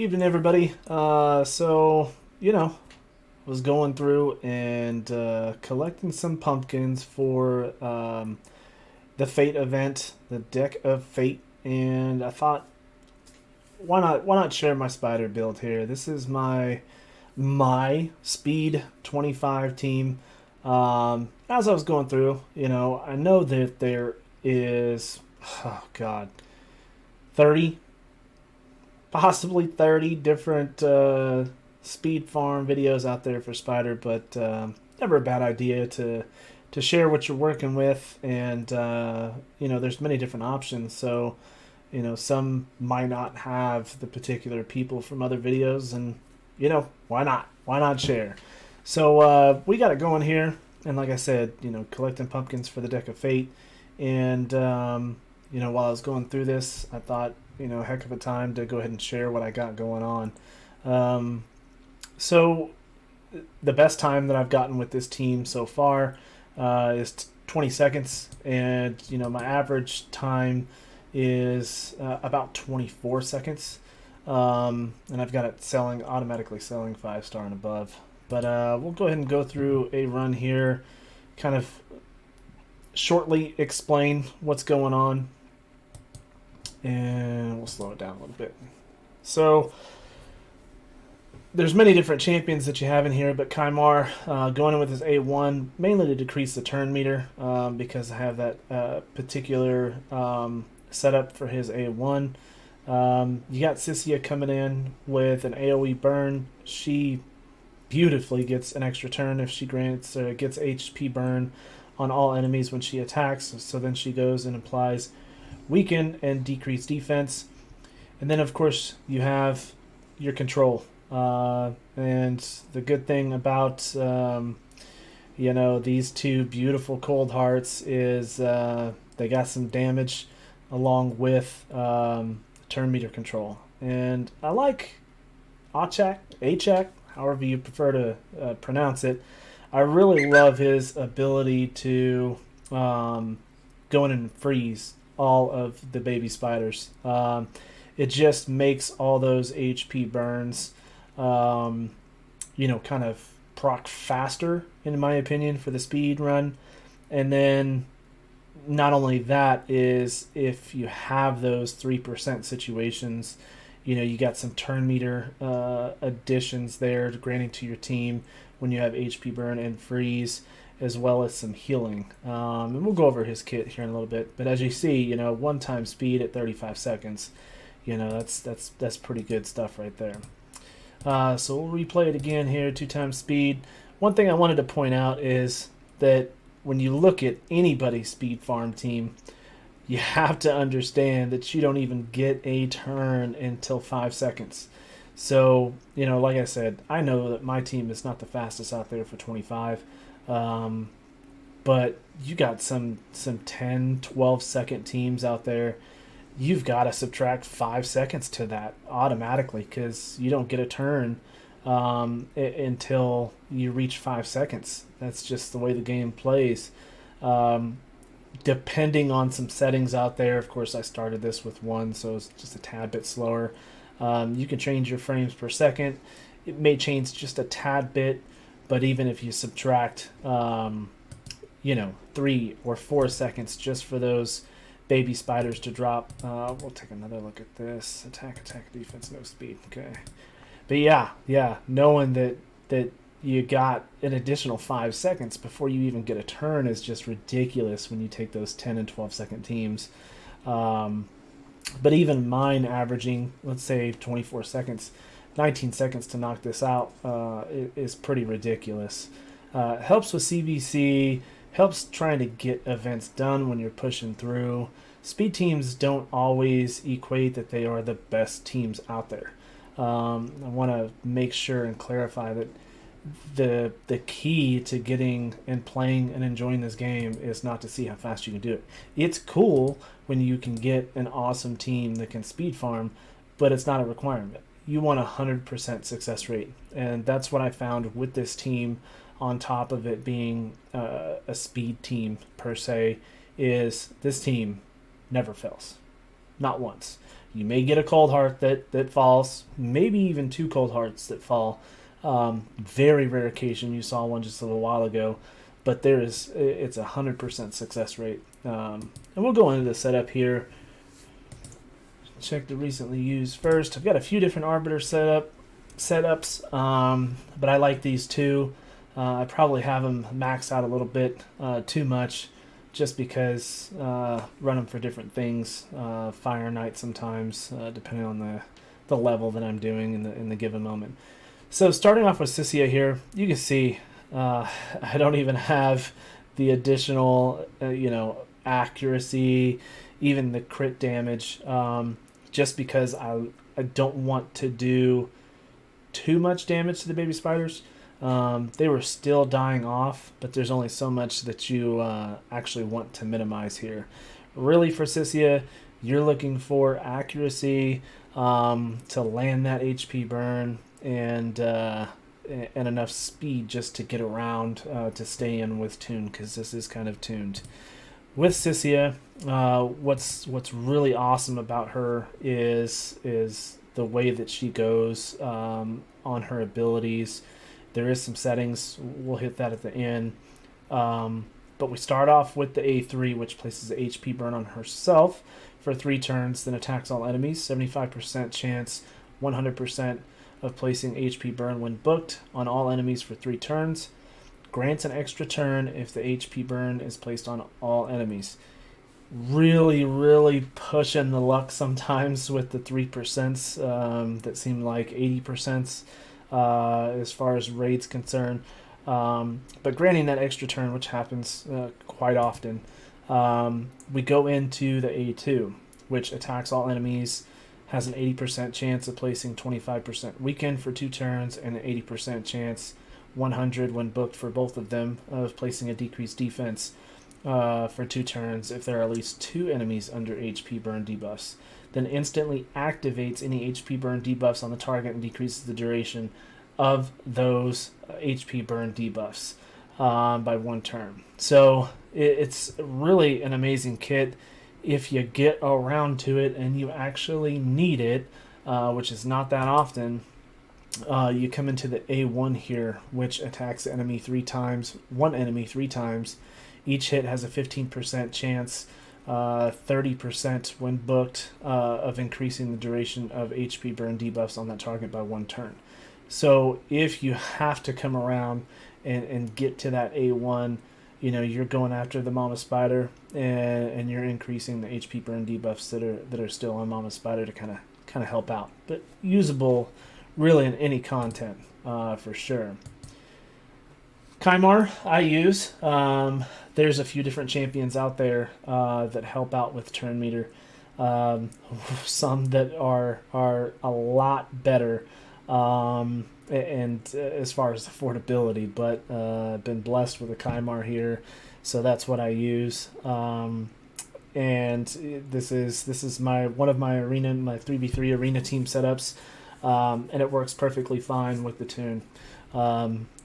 Evening, everybody. Was going through and collecting some pumpkins for the Fate event, the Deck of Fate, and I thought, why not share my spider build here? This is my speed 25 team. As I was going through, I know that there is, oh god, 30, possibly 30 different speed farm videos out there for spider, but never a bad idea to share what you're working with. And there's many different options, so some might not have the particular people from other videos, and why not share? So we got it going here, and like I said, collecting pumpkins for the Deck of Fate. And while I was going through this, I thought, heck of a time to go ahead and share what I got going on. So the best time that I've gotten with this team so far is 20 seconds, and my average time is about 24 seconds. And I've got it automatically selling 5-star and above. But we'll go ahead and go through a run here, kind of shortly explain what's going on, and we'll slow it down a little bit. So there's many different champions that you have in here, but Kymar going in with his A1 mainly to decrease the turn meter, because I have that particular setup for his A1. You got Sissia coming in with an AoE burn. She beautifully gets an extra turn if she gets HP burn on all enemies when she attacks. So then she goes and applies weaken and decrease defense. And then, of course, you have your control. And the good thing about these two beautiful cold hearts is they got some damage along with turn meter control. And I like Achak, however you prefer to pronounce it. I really love his ability to go in and freeze all of the baby spiders. It just makes all those HP burns, kind of proc faster, in my opinion, for the speed run. And then not only that is, if you have those 3% situations, you got some turn meter additions there, granting to your team when you have HP burn and freeze, as well as some healing. And we'll go over his kit here in a little bit. But as you see, one-time speed at 35 seconds. That's pretty good stuff right there. So we'll replay it again here, 2 times speed. One thing I wanted to point out is that when you look at anybody's speed farm team, you have to understand that you don't even get a turn until 5 seconds. So, like I said, I know that my team is not the fastest out there for 25. But you got some 10, 12-second teams out there. You've got to subtract 5 seconds to that automatically, because you don't get a turn until you reach 5 seconds. That's just the way the game plays. Depending on some settings out there, of course I started this with 1, so it's just a tad bit slower. You can change your frames per second. It may change just a tad bit, but even if you subtract 3 or 4 seconds just for those baby spiders to drop, we'll take another look at this. Attack, defense, no speed. Okay. But yeah, knowing that you got an additional 5 seconds before you even get a turn is just ridiculous when you take those 10 and 12-second teams. But even mine averaging, let's say, 24 seconds, 19 seconds to knock this out is pretty ridiculous. Helps with CVC, helps trying to get events done when you're pushing through. Speed teams don't always equate that they are the best teams out there. I want to make sure and clarify that the key to getting and playing and enjoying this game is not to see how fast you can do it. It's cool when you can get an awesome team that can speed farm, but it's not a requirement. You want 100% success rate, and that's what I found with this team. On top of it being a speed team per se, is this team never fails, not once. You may get a cold heart that falls, maybe even 2 cold hearts that fall. Very rare occasion. You saw one just a little while ago, but it's 100% success rate. And we'll go into the setup here. Check the recently used first. I've got a few different Arbiter setups, but I like these two. I probably have them maxed out a little bit too much, just because run them for different things. Fire Knight sometimes, depending on the level that I'm doing in the given moment. So starting off with Sissia here, you can see I don't even have the additional accuracy, even the crit damage, just because I don't want to do too much damage to the baby spiders. They were still dying off, but there's only so much that you actually want to minimize here. Really, for Sissia, you're looking for accuracy to land that HP burn and enough speed just to get around to stay in with tune, because this is kind of tuned. With Sissia, what's really awesome about her is the way that she goes on her abilities. There is some settings. We'll hit that at the end. But we start off with the A3, which places the HP burn on herself for 3 turns, then attacks all enemies. 75% chance, 100% of placing HP burn when booked on all enemies for 3 turns. Grants an extra turn if the HP burn is placed on all enemies. Really, really pushing the luck sometimes with the 3% that seem like 80% as far as raids concerned. But granting that extra turn, which happens quite often, we go into the A2, which attacks all enemies, has an 80% chance of placing 25% weaken for 2 turns, and an 80% chance, 100 when booked for both of them, of placing a decreased defense for 2 turns if there are at least 2 enemies under HP burn debuffs. Then instantly activates any HP burn debuffs on the target and decreases the duration of those HP burn debuffs by 1 turn. So it's really an amazing kit if you get around to it and you actually need it, which is not that often. You come into the A1 here, which attacks the enemy 3 times, 1 enemy 3 times. Each hit has a 15% chance, 30% when booked, of increasing the duration of HP burn debuffs on that target by 1 turn. So if you have to come around and get to that A1, you're going after the Mama Spider, and you're increasing the HP burn debuffs that are still on Mama Spider to kind of help out. But usable really in any content, for sure. Kymar I use. There's a few different champions out there that help out with turn meter. Some that are a lot better, and as far as affordability, but I've been blessed with a Kymar here, so that's what I use. And this is one of my 3v3 arena team setups, and it works perfectly fine with the tune.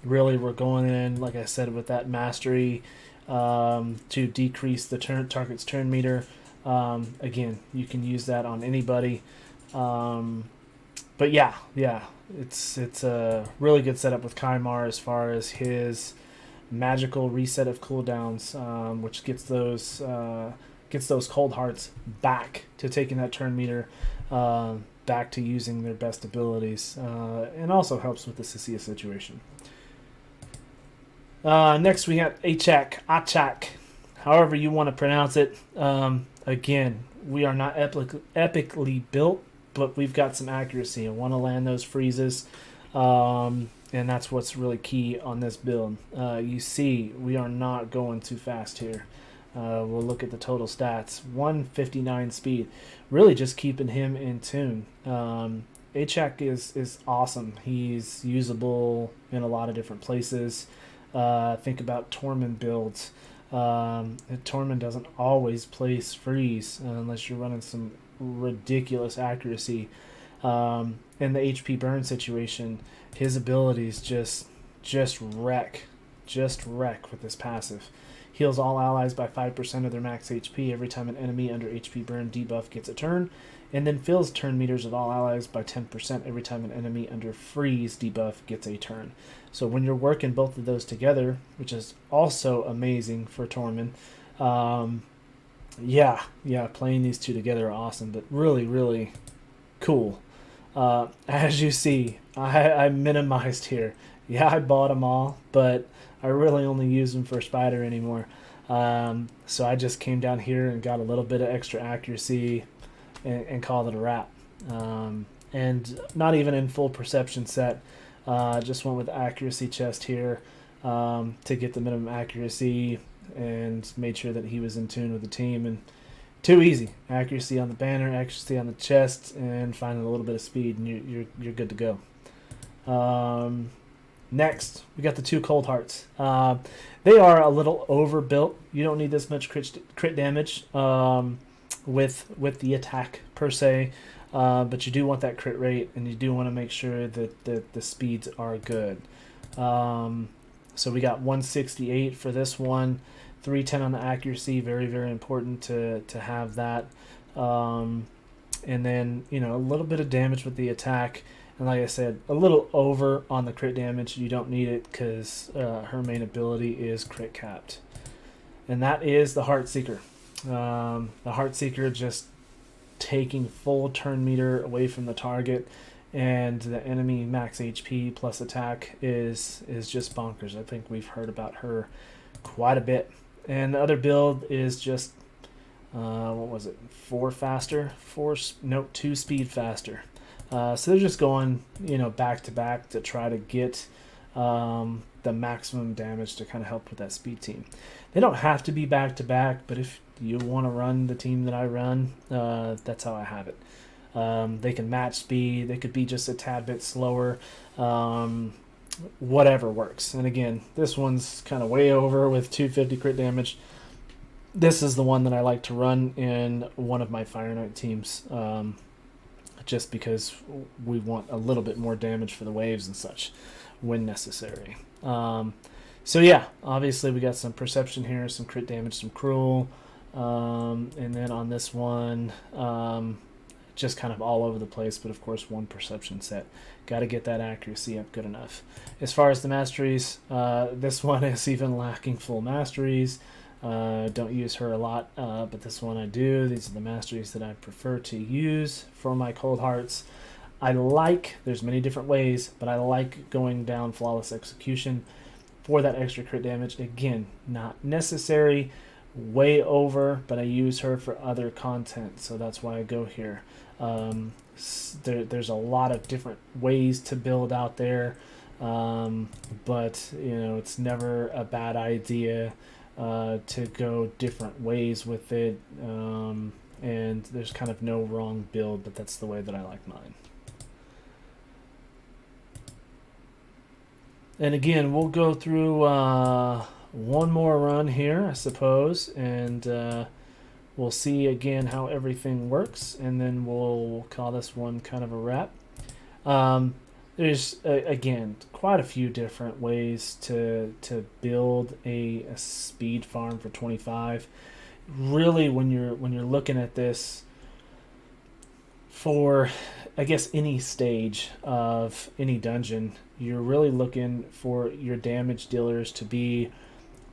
Really, we're going in, like I said, with that mastery to decrease the target's turn meter. Again, you can use that on anybody. But yeah, it's a really good setup with Kymar as far as his magical reset of cooldowns, which gets those cold hearts back to taking that turn meter, back to using their best abilities, and also helps with the Sissia situation. Next we got Achak, however you want to pronounce it. Again, we are not epically built, but we've got some accuracy. I want to land those freezes, and that's what's really key on this build. You see, we are not going too fast here. We'll look at the total stats. 159 speed, really just keeping him in tune. Achak is awesome. He's usable in a lot of different places. Think about Tormund builds. Tormund doesn't always place freeze unless you're running some ridiculous accuracy. In the HP burn situation, his abilities just wreck with this passive. Heals all allies by 5% of their max HP every time an enemy under HP burn debuff gets a turn, and then fills turn meters of all allies by 10% every time an enemy under freeze debuff gets a turn. So when you're working both of those together, which is also amazing for Tormund, yeah, playing these two together are awesome, but really, really cool. As you see, I minimized here. Yeah, I bought them all, but I really only use them for Spider anymore. So I just came down here and got a little bit of extra accuracy and called it a wrap. And not even in full perception set. Just went with accuracy chest here to get the minimum accuracy and made sure that he was in tune with the team. And too easy. Accuracy on the banner, accuracy on the chest, and finding a little bit of speed, and you're good to go. Next, we got the 2 Cold Hearts. They are a little overbuilt. You don't need this much crit damage with the attack per se, but you do want that crit rate, and you do want to make sure that the speeds are good. So we got 168 for this one. 310 on the accuracy, very, very important to have that. And then, a little bit of damage with the attack. And like I said, a little over on the crit damage. You don't need it because her main ability is crit capped. And that is the Heartseeker. The Heartseeker just taking full turn meter away from the target. And the enemy max HP plus attack is just bonkers. I think we've heard about her quite a bit. And the other build is just, what was it, 2 speed faster. So they're just going, back to back to try to get the maximum damage to kind of help with that speed team. They don't have to be back to back, but if you want to run the team that I run, that's how I have it. They can match speed. They could be just a tad bit slower. Whatever works. And again, this one's kind of way over with 250 crit damage. This is the one that I like to run in one of my Fire Knight teams, just because we want a little bit more damage for the waves and such when necessary. So yeah, obviously we got some perception here, some crit damage, some cruel, and then on this one, just kind of all over the place, but of course 1 perception set. Got to get that accuracy up good enough. As far as the masteries, this one is even lacking full masteries. Don't use her a lot, but this one I do. These are the masteries that I prefer to use for my Cold Hearts. There's many different ways, but I like going down Flawless Execution for that extra crit damage. Again, not necessary, way over, but I use her for other content, so that's why I go here. There's a lot of different ways to build out there, but it's never a bad idea to go different ways with it, and there's kind of no wrong build, but that's the way that I like mine. And again, we'll go through one more run here, I suppose, and we'll see again how everything works, and then we'll call this one kind of a wrap. There's again quite a few different ways to build a speed farm for 25. Really, when you're looking at this for, I guess, any stage of any dungeon, you're really looking for your damage dealers to be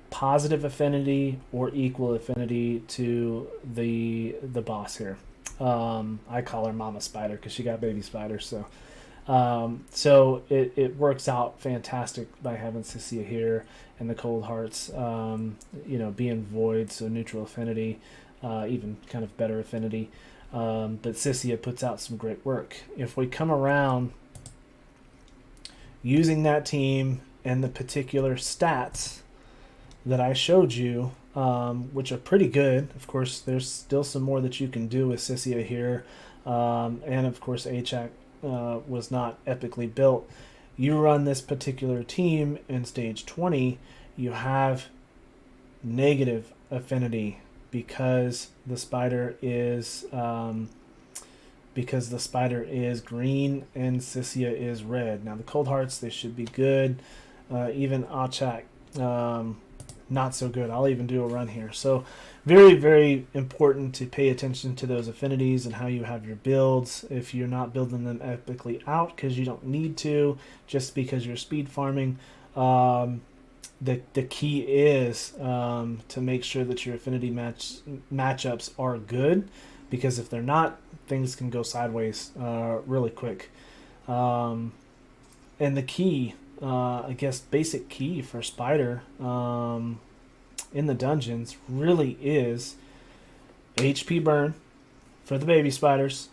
positive affinity or equal affinity to the boss here. I call her Mama Spider because she got baby spiders, so it works out fantastic by having Sissia here and the Cold Hearts, being void, so neutral affinity, even kind of better affinity. But Sissia puts out some great work. If we come around using that team and the particular stats that I showed you, which are pretty good. Of course, there's still some more that you can do with Sissia here. And of course, Achak was not epically built. You run this particular team in stage 20, you have negative affinity because the spider is green and Sissia is red. Now the Cold Hearts, they should be good. Even Achak not so good. I'll even do a run here. So very, very important to pay attention to those affinities and how you have your builds. If you're not building them epically out because you don't need to, just because you're speed farming, the key is to make sure that your affinity matchups are good, because if they're not, things can go sideways really quick. And the key, I guess, basic key for Spider in the dungeons really is HP burn for the baby spiders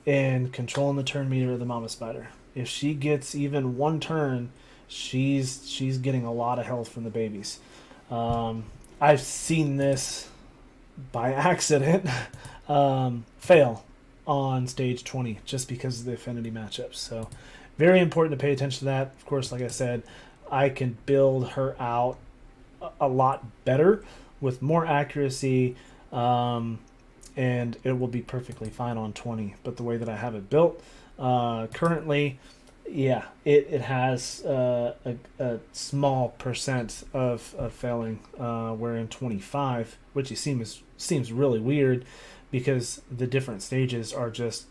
and controlling the turn meter of the mama spider. If she gets even one turn, she's getting a lot of health from the babies. I've seen this by accident fail on stage 20 just because of the affinity matchups. So very important to pay attention to that. Of course, like I said, I can build her out a lot better with more accuracy, and it will be perfectly fine on 20. But the way that I have it built currently, yeah, it has a small percent of failing, where in 25, which seems really weird because the different stages are just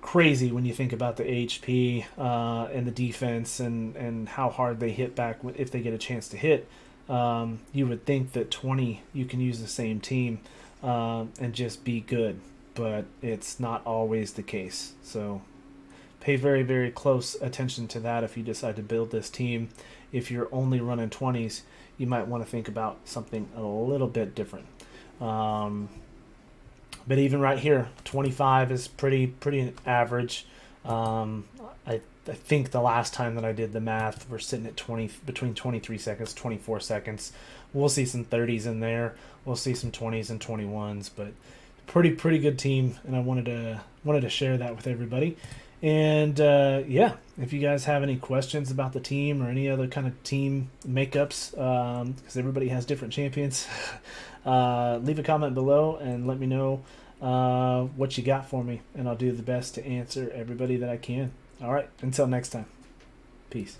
crazy when you think about the HP and the defense and how hard they hit back if they get a chance to hit. You would think that 20 you can use the same team and just be good, but it's not always the case. So pay very, very close attention to that if you decide to build this team. If you're only running 20s, you might want to think about something a little bit different. But even right here, 25 is pretty average. I think the last time that I did the math, we're sitting at between 23 seconds, 24 seconds. We'll see some 30s in there. We'll see some 20s and 21s, but pretty good team, and I wanted to share that with everybody. And yeah, if you guys have any questions about the team or any other kind of team makeups, because everybody has different champions, leave a comment below and let me know what you got for me, and I'll do the best to answer everybody that I can. All right, until next time. Peace.